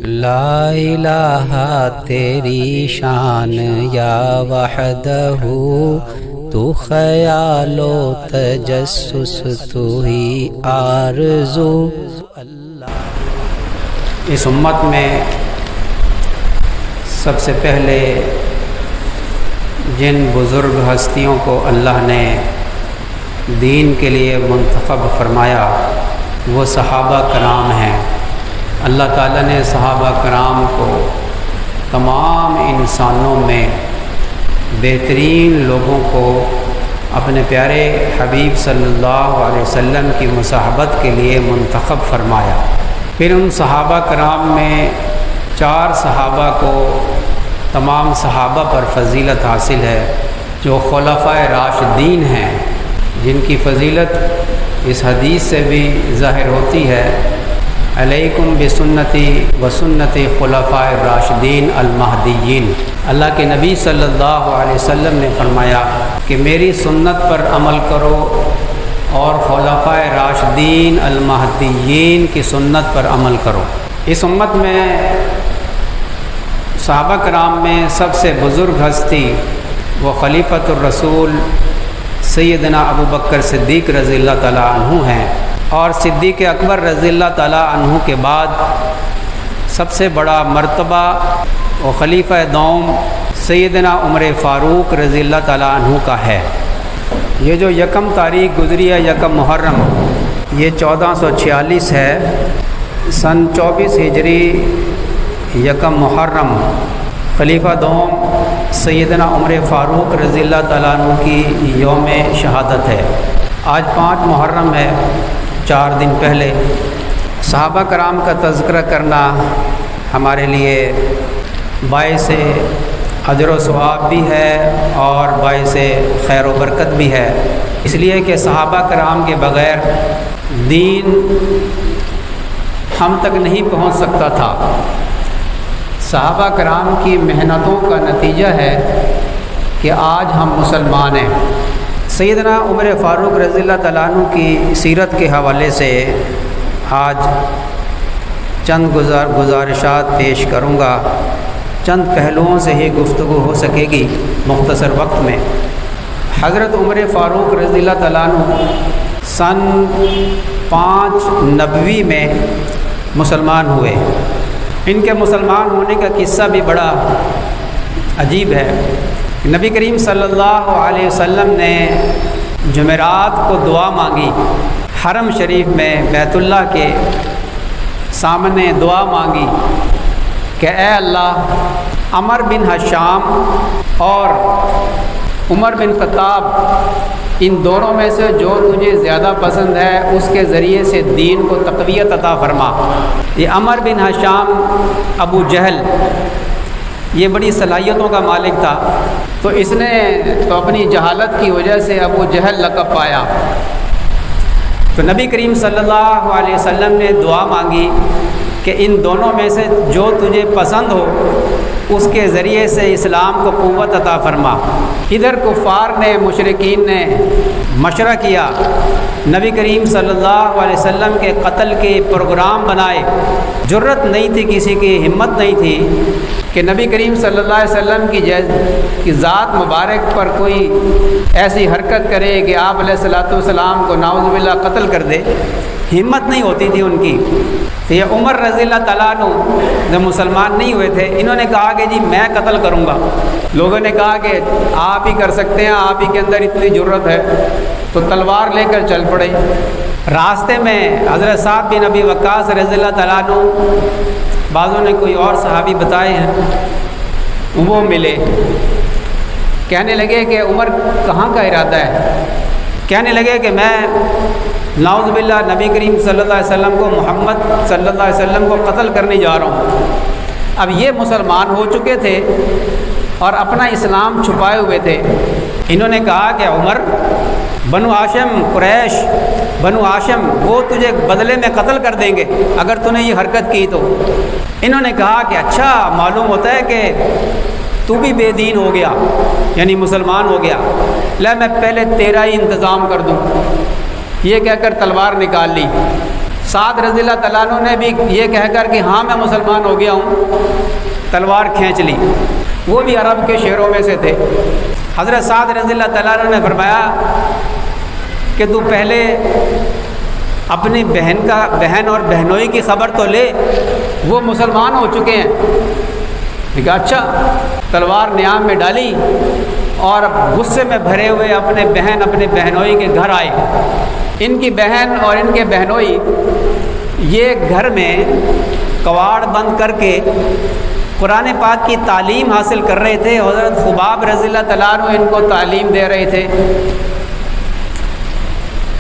لا الہ تیری شان یا وحدہ، تو خیال و تجسس تو ہی آرزو۔ اس امت میں سب سے پہلے جن بزرگ ہستیوں کو اللہ نے دین کے لیے منتخب فرمایا وہ صحابہ کرام ہیں۔ اللہ تعالیٰ نے صحابہ کرام کو تمام انسانوں میں بہترین لوگوں کو اپنے پیارے حبیب صلی اللہ علیہ وسلم کی مصاحبت کے لیے منتخب فرمایا۔ پھر ان صحابہ کرام میں 4 صحابہ کو تمام صحابہ پر فضیلت حاصل ہے، جو خلفائے راشدین ہیں، جن کی فضیلت اس حدیث سے بھی ظاہر ہوتی ہے، علیکم بسنتی و سنت خلفائے راشدین المہدیین۔ اللہ کے نبی صلی اللہ علیہ وسلم نے فرمایا کہ میری سنت پر عمل کرو اور خلفائے راشدین المہدیین کی سنت پر عمل کرو۔ اس امت میں صحابہ کرام میں سب سے بزرگ ہستی وہ خلیفۃ الرسول سیدنا ابو بکر صدیق رضی اللہ تعالیٰ عنہ ہیں، اور صدیق اکبر رضی اللہ تعالیٰ عنہ کے بعد سب سے بڑا مرتبہ وہ خلیفہ دوم سیدنا عمر فاروق رضی اللہ تعالیٰ عنہ کا ہے۔ یہ جو 1 تاریخ گزری ہے 1 محرم، یہ 1446 ہے۔ سن 24 ہجری 1 محرم خلیفہ دوم سیدنا عمر فاروق رضی اللہ تعالیٰ عنہ کی یوم شہادت ہے۔ آج 5 محرم ہے، 4 دن پہلے۔ صحابہ کرام کا تذکرہ کرنا ہمارے لیے باعث اجر و ثواب بھی ہے اور باعث خیر و برکت بھی ہے، اس لیے کہ صحابہ کرام کے بغیر دین ہم تک نہیں پہنچ سکتا تھا۔ صحابہ کرام کی محنتوں کا نتیجہ ہے کہ آج ہم مسلمان ہیں۔ سیدنا عمر فاروق رضی اللہ تعالیٰ عنہ کی سیرت کے حوالے سے آج چند گزارشات پیش کروں گا۔ چند پہلوؤں سے ہی گفتگو ہو سکے گی مختصر وقت میں۔ حضرت عمر فاروق رضی اللہ تعالیٰ عنہ سن 590 میں مسلمان ہوئے۔ ان کے مسلمان ہونے کا قصہ بھی بڑا عجیب ہے۔ نبی کریم صلی اللہ علیہ وسلم نے جمعرات کو دعا مانگی، حرم شریف میں بیت اللہ کے سامنے دعا مانگی کہ اے اللہ، عمر بن حشام اور عمر بن خطاب، ان دونوں میں سے جو تجھے زیادہ پسند ہے اس کے ذریعے سے دین کو تقویت عطا فرما۔ یہ عمر بن حشام ابو جہل یہ بڑی صلاحیتوں کا مالک تھا، تو اس نے تو اپنی جہالت کی وجہ سے ابو جہل لقب پایا۔ تو نبی کریم صلی اللہ علیہ وسلم نے دعا مانگی کہ ان دونوں میں سے جو تجھے پسند ہو اس کے ذریعے سے اسلام کو قوت عطا فرما۔ ادھر کفار نے، مشرکین نے مشورہ کیا، نبی کریم صلی اللہ علیہ وسلم کے قتل کے پروگرام بنائے۔ جرت نہیں تھی، کسی کی ہمت نہیں تھی کہ نبی کریم صلی اللہ علیہ وسلم کی ذات مبارک پر کوئی ایسی حرکت کرے کہ آپ علیہ الصلوۃ والسلام کو نعوذ باللہ قتل کر دے۔ ہمت نہیں ہوتی تھی ان کی۔ تو یہ عمر رضی اللہ تعالیٰ عنہ جب مسلمان نہیں ہوئے تھے، انہوں نے کہا کہ جی میں قتل کروں گا۔ لوگوں نے کہا کہ آپ ہی کر سکتے ہیں، آپ ہی کے اندر اتنی جرت ہے، تو تلوار لے کر چل پڑے۔ راستے میں حضرت سعد بن ابی وقاص رضی اللہ تعالیٰ عنہ، بعضوں نے کوئی اور صحابی بتائے ہیں، وہ ملے۔ کہنے لگے کہ عمر کہاں کا ارادہ ہے؟ کہنے لگے کہ میں نعوذ باللہ نبی کریم صلی اللہ علیہ وسلم کو، محمد صلی اللہ علیہ وسلم کو قتل کرنے جا رہا ہوں۔ اب یہ مسلمان ہو چکے تھے اور اپنا اسلام چھپائے ہوئے تھے۔ انہوں نے کہا کہ عمر، بنو ہاشم، قریش بنو ہاشم وہ تجھے بدلے میں قتل کر دیں گے اگر تو نے یہ حرکت کی تو۔ انہوں نے کہا کہ اچھا، معلوم ہوتا ہے کہ تو بھی بے دین ہو گیا، یعنی مسلمان ہو گیا، لے میں پہلے تیرا ہی انتظام کر دوں۔ یہ کہہ کر تلوار نکال لی۔ سعد رضی اللہ تعالیٰ عنہ نے بھی یہ کہہ کر کہ ہاں میں مسلمان ہو گیا ہوں تلوار کھینچ لی، وہ بھی عرب کے شہروں میں سے تھے۔ حضرت سعد رضی اللہ تعالیٰ عنہ نے فرمایا کہ تو پہلے اپنی بہن اور بہنوئی کی خبر تو لے، وہ مسلمان ہو چکے ہیں۔ کہا اچھا، تلوار نیام میں ڈالی اور غصے میں بھرے ہوئے اپنے بہنوئی کے گھر آئے۔ ان کی بہن اور ان کے بہنوئی یہ گھر میں کواڑ بند کر کے قرآن پاک کی تعلیم حاصل کر رہے تھے۔ حضرت خباب رضی اللہ تعالیٰ عنہ ان کو تعلیم دے رہے تھے۔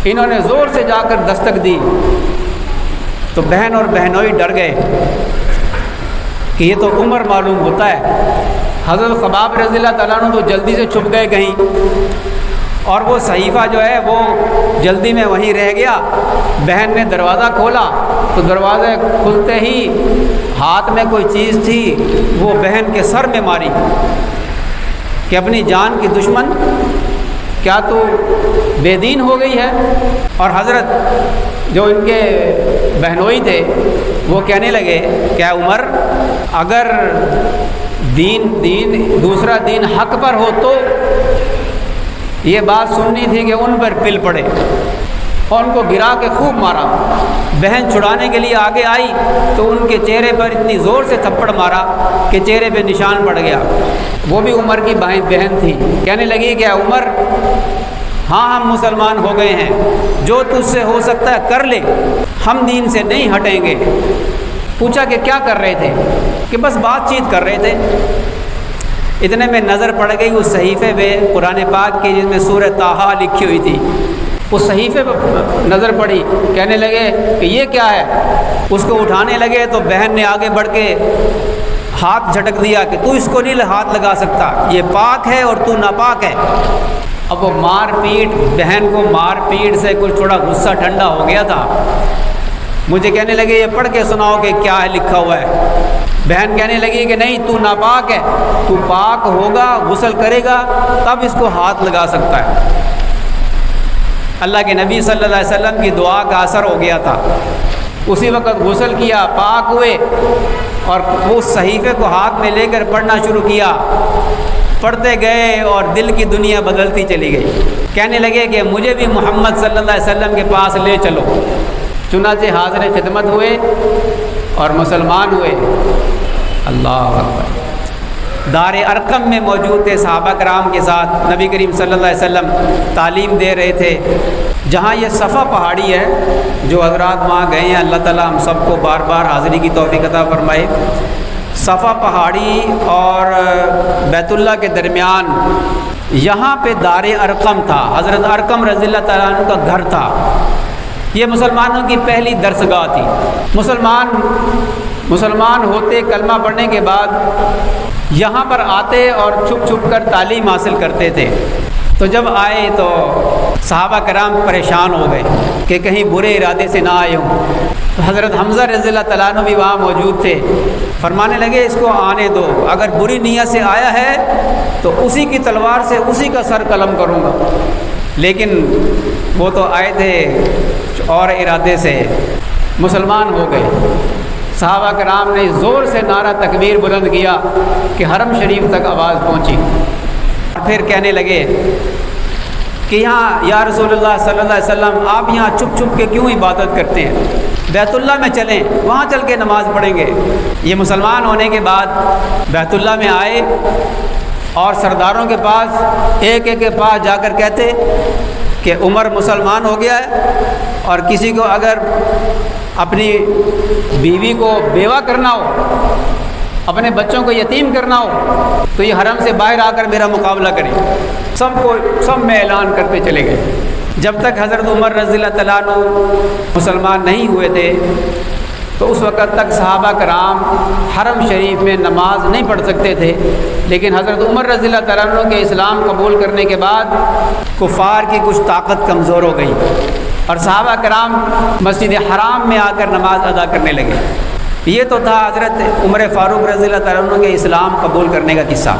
انہوں نے زور سے جا کر دستک دی تو بہن اور بہنوئی ڈر گئے کہ یہ تو عمر معلوم ہوتا ہے۔ حضرت خباب رضی اللہ تعالیٰ عنہ تو جلدی سے چھپ گئے کہیں، اور وہ صحیفہ جو ہے وہ جلدی میں وہیں رہ گیا۔ بہن نے دروازہ کھولا تو دروازے کھلتے ہی ہاتھ میں کوئی چیز تھی، وہ بہن کے سر میں ماری کہ اپنی جان کی دشمن، کیا تو بے دین ہو گئی ہے؟ اور حضرت جو ان کے بہنوئی تھے وہ کہنے لگے کہ عمر، اگر دوسرا دین حق پر ہو تو یہ بات سننی تھی کہ ان پر پل پڑے، اور ان کو گرا کے خوب مارا۔ بہن چھڑانے کے لیے آگے آئی تو ان کے چہرے پر اتنی زور سے تھپڑ مارا کہ چہرے پہ نشان پڑ گیا۔ وہ بھی عمر کی بہن تھی، کہنے لگی کہ عمر، ہاں ہم مسلمان ہو گئے ہیں، جو تجھ سے ہو سکتا ہے کر لے، ہم دین سے نہیں ہٹیں گے۔ پوچھا کہ کیا کر رہے تھے؟ کہ بس بات چیت کر رہے تھے۔ اتنے میں نظر پڑ گئی اس صحیفے پہ قرآن پاک کی جس میں سورہ طٰہٰ لکھی ہوئی تھی، اس صحیفے پہ نظر پڑی، کہنے لگے کہ یہ کیا ہے؟ اس کو اٹھانے لگے تو بہن نے آگے بڑھ کے ہاتھ جھٹک دیا کہ تو اس کو نہیں ہاتھ لگا سکتا، یہ پاک ہے اور تو ناپاک ہے۔ اب وہ بہن کو مار پیٹ سے کچھ تھوڑا غصہ ٹھنڈا ہو گیا تھا۔ مجھے کہنے لگے یہ پڑھ کے سناؤ کہ کیا ہے لکھا ہوا ہے۔ بہن کہنے لگی کہ نہیں، تو ناپاک ہے، تو پاک ہوگا، غسل کرے گا تب اس کو ہاتھ لگا سکتا ہے۔ اللہ کے نبی صلی اللہ علیہ وسلم کی دعا کا اثر ہو گیا تھا، اسی وقت غسل کیا، پاک ہوئے، اور اس صحیفے کو ہاتھ میں لے کر پڑھنا شروع کیا۔ پڑھتے گئے اور دل کی دنیا بدلتی چلی گئی۔ کہنے لگے کہ مجھے بھی محمد صلی اللہ علیہ وسلم کے پاس لے چلو۔ چنانچہ حاضر خدمت ہوئے اور مسلمان ہوئے۔ اللہ اکبر۔ دار ارقم میں موجود تھے، صحابہ کرام کے ساتھ نبی کریم صلی اللہ علیہ وسلم تعلیم دے رہے تھے۔ جہاں یہ صفا پہاڑی ہے، جو حضرات وہاں گئے ہیں، اللہ تعالیٰ ہم سب کو بار بار حاضری کی توفیق عطا فرمائے۔ صفا پہاڑی اور بیت اللہ کے درمیان یہاں پہ دار ارقم تھا، حضرت ارقم رضی اللہ تعالیٰ عنہ کا گھر تھا۔ یہ مسلمانوں کی پہلی درسگاہ تھی۔ مسلمان ہوتے کلمہ پڑھنے کے بعد یہاں پر آتے اور چھپ چھپ کر تعلیم حاصل کرتے تھے۔ تو جب آئے تو صحابہ کرام پریشان ہو گئے کہ کہیں برے ارادے سے نہ آئے ہوں۔ تو حضرت حمزہ رضی اللہ تعالیٰ عنہ بھی وہاں موجود تھے، فرمانے لگے اس کو آنے دو، اگر بری نیت سے آیا ہے تو اسی کی تلوار سے اسی کا سر قلم کروں گا۔ لیکن وہ تو آئے تھے اور ارادے سے، مسلمان ہو گئے۔ صحابہ کرام نے زور سے نعرہ تکبیر بلند کیا کہ حرم شریف تک آواز پہنچی، اور پھر کہنے لگے کہ یہاں یا رسول اللہ صلی اللہ علیہ وسلم، آپ یہاں چھپ چھپ کے کیوں عبادت کرتے ہیں؟ بیت اللہ میں چلیں، وہاں چل کے نماز پڑھیں گے۔ یہ مسلمان ہونے کے بعد بیت اللہ میں آئے اور سرداروں کے پاس ایک ایک کے پاس جا کر کہتے کہ عمر مسلمان ہو گیا ہے، اور کسی کو اگر اپنی بیوی کو بیوہ کرنا ہو، اپنے بچوں کو یتیم کرنا ہو، تو یہ حرم سے باہر آ کر میرا مقابلہ کرے۔ سب میں اعلان کرتے چلے گئے۔ جب تک حضرت عمر رضی اللہ تعالیٰ عنہ مسلمان نہیں ہوئے تھے تو اس وقت تک صحابہ کرام حرم شریف میں نماز نہیں پڑھ سکتے تھے، لیکن حضرت عمر رضی اللہ تعالیٰ عنہ کے اسلام قبول کرنے کے بعد کفار کی کچھ طاقت کمزور ہو گئی، اور صحابہ کرام مسجد حرام میں آ کر نماز ادا کرنے لگے۔ یہ تو تھا حضرت عمر فاروق رضی اللہ تعالیٰ عنہ کے اسلام قبول کرنے کا قصہ۔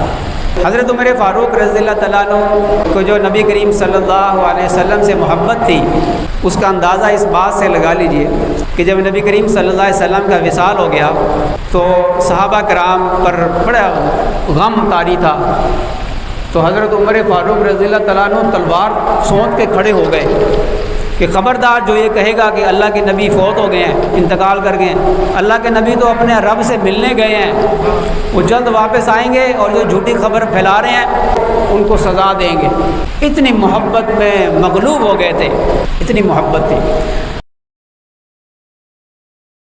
حضرت عمر فاروق رضی اللہ تعالیٰ عنہ کو جو نبی کریم صلی اللہ علیہ وسلم سے محبت تھی، اس کا اندازہ اس بات سے لگا لیجئے کہ جب نبی کریم صلی اللہ علیہ وسلم کا وصال ہو گیا تو صحابہ کرام پر بڑا غم طاری تھا، تو حضرت عمر فاروق رضی اللہ تعالیٰ عنہ تلوار سونت کے کھڑے ہو گئے کہ خبردار جو یہ کہے گا کہ اللہ کے نبی فوت ہو گئے ہیں، انتقال کر گئے ہیں، اللہ کے نبی تو اپنے رب سے ملنے گئے ہیں، وہ جلد واپس آئیں گے اور جو جھوٹی خبر پھیلا رہے ہیں ان کو سزا دیں گے۔ اتنی محبت میں مغلوب ہو گئے تھے، اتنی محبت تھی۔